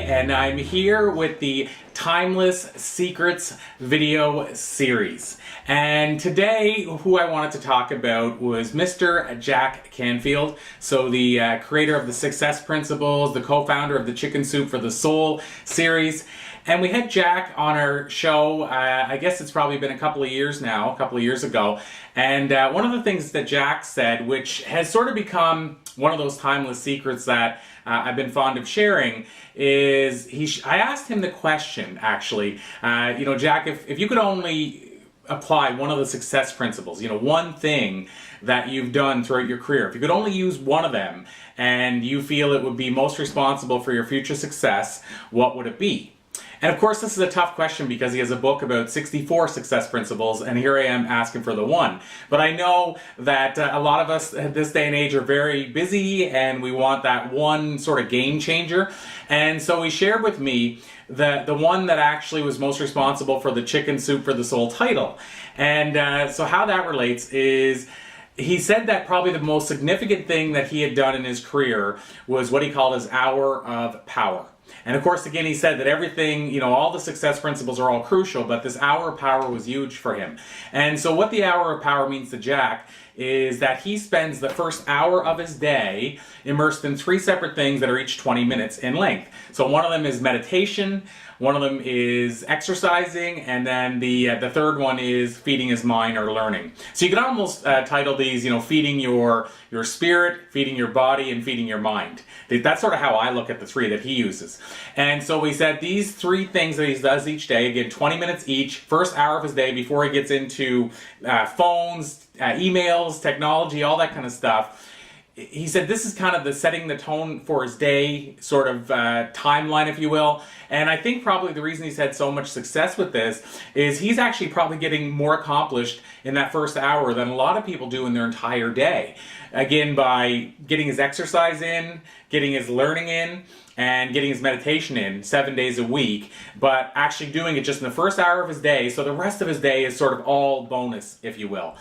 and I'm here with the Timeless Secrets video series. And today, who I wanted to talk about was Mr. Jack Canfield. So the creator of the Success Principles, the co-founder of the Chicken Soup for the Soul series. And we had Jack on our show, I guess it's probably been a couple of years now, a couple of years ago. And one of the things that Jack said, which has sort of become one of those timeless secrets that I've been fond of sharing, is I asked him the question, actually, Jack, if you could only apply one of the success principles, one thing that you've done throughout your career, if you could only use one of them and you feel it would be most responsible for your future success, what would it be? And of course, this is a tough question because he has a book about 64 success principles, and here I am asking for the one. But I know that a lot of us at this day and age are very busy, and we want that one sort of game changer. And so he shared with me the one that actually was most responsible for the Chicken Soup for the Soul title. And so how that relates is, he said that probably the most significant thing that he had done in his career was what he called his hour of power. And of course, again, he said that everything, all the success principles are all crucial, but this hour of power was huge for him. And so what the hour of power means to Jack is that he spends the first hour of his day immersed in 3 separate things that are each 20 minutes in length. So one of them is meditation, one of them is exercising, and then the third one is feeding his mind or learning. So you could almost title these, feeding your spirit, feeding your body, and feeding your mind. That's sort of how I look at the 3 that he uses. And so we said these 3 things that he does each day, again, 20 minutes each, first hour of his day before he gets into phones, emails, technology, all that kind of stuff. He said this is kind of the setting the tone for his day sort of timeline, if you will. And I think probably the reason he's had so much success with this is he's actually probably getting more accomplished in that first hour than a lot of people do in their entire day. Again, by getting his exercise in, getting his learning in, and getting his meditation in 7 days a week, but actually doing it just in the first hour of his day, so the rest of his day is sort of all bonus, if you will.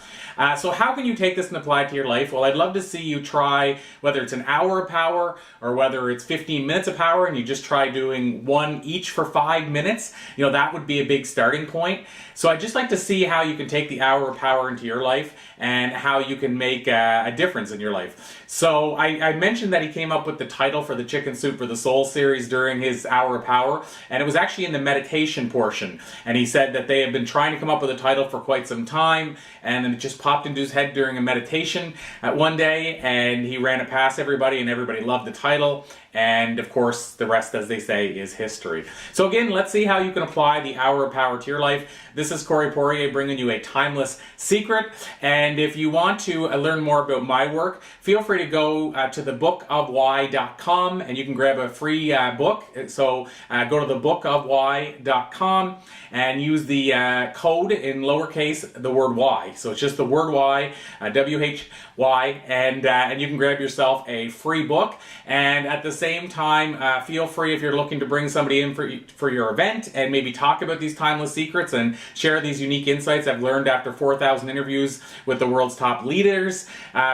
So how can you take this and apply it to your life? Well, I'd love to see you try, whether it's an hour of power or whether it's 15 minutes of power, and you just try doing one each for 5 minutes. That would be a big starting point. So I'd just like to see how you can take the hour of power into your life and how you can make a difference in your life. So I mentioned that he came up with the title for the Chicken Soup for the Soul series during his hour of power, and it was actually in the meditation portion. And he said that they have been trying to come up with a title for quite some time, and then it just popped into his head during a meditation one day, and he ran it past everybody, and everybody loved the title. And of course, the rest, as they say, is history. So again, let's see how you can apply the hour of power to your life. This is Poirier bringing you a timeless secret. And if you want to learn more about my work, feel free to go to thebookofwhy.com and you can grab a free book. So go to thebookofwhy.com and use the code in lowercase, the word Y. So it's just the word Y, W-H-Y, and you can grab yourself a free book. And at the same time, feel free, if you're looking to bring somebody in for your event and maybe talk about these timeless secrets and share these unique insights I've learned after 4,000 interviews with the world's top leaders,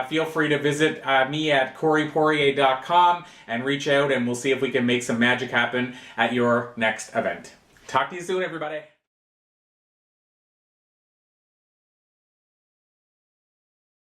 feel free to visit me at CoreyPoirier.com and reach out, and we'll see if we can make some magic happen at your next event. Talk to you soon, everybody.